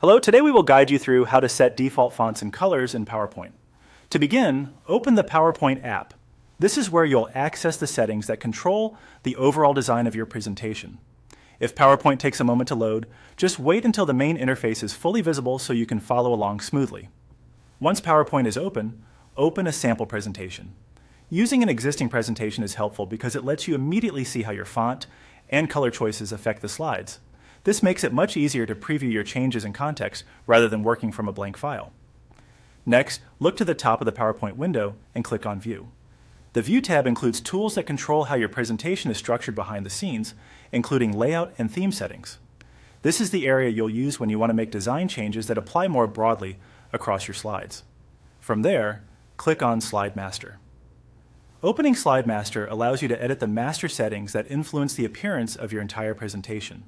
Hello, today we will guide you through how to set default fonts and colors in PowerPoint. To begin, open the PowerPoint app. This is where you'll access the settings that control the overall design of your presentation. If PowerPoint takes a moment to load, just wait until the main interface is fully visible so you can follow along smoothly. Once PowerPoint is open, open a sample presentation. Using an existing presentation is helpful because it lets you immediately see how your font and color choices affect the slides. This makes it much easier to preview your changes in context rather than working from a blank file. Next, look to the top of the PowerPoint window and click on View. The View tab includes tools that control how your presentation is structured behind the scenes, including layout and theme settings. This is the area you'll use when you want to make design changes that apply more broadly across your slides. From there, click on Slide Master. Opening Slide Master allows you to edit the master settings that influence the appearance of your entire presentation.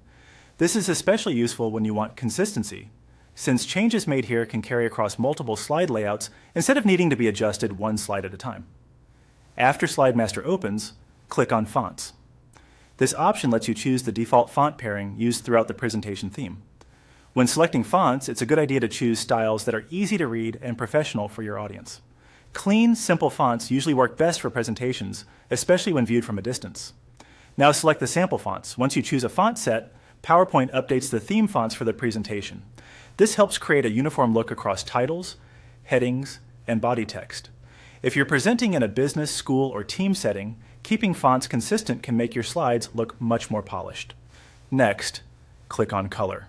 This is especially useful when you want consistency, since changes made here can carry across multiple slide layouts instead of needing to be adjusted one slide at a time. After Slide Master opens, click on Fonts. This option lets you choose the default font pairing used throughout the presentation theme. When selecting fonts, it's a good idea to choose styles that are easy to read and professional for your audience. Clean, simple fonts usually work best for presentations, especially when viewed from a distance. Now select the sample fonts. Once you choose a font set, PowerPoint updates the theme fonts for the presentation. This helps create a uniform look across titles, headings, and body text. If you're presenting in a business, school, or team setting, keeping fonts consistent can make your slides look much more polished. Next, click on Color.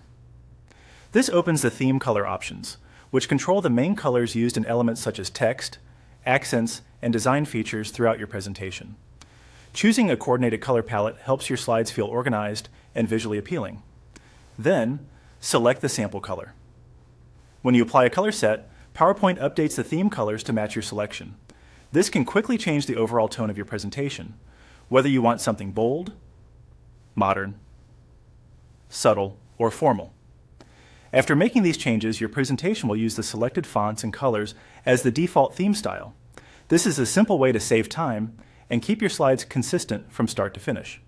This opens the theme color options, which control the main colors used in elements such as text, accents, and design features throughout your presentation. Choosing a coordinated color palette helps your slides feel organized and visually appealing. Then, select the sample color. When you apply a color set, PowerPoint updates the theme colors to match your selection. This can quickly change the overall tone of your presentation, whether you want something bold, modern, subtle, or formal. After making these changes, your presentation will use the selected fonts and colors as the default theme style. This is a simple way to save time and keep your slides consistent from start to finish.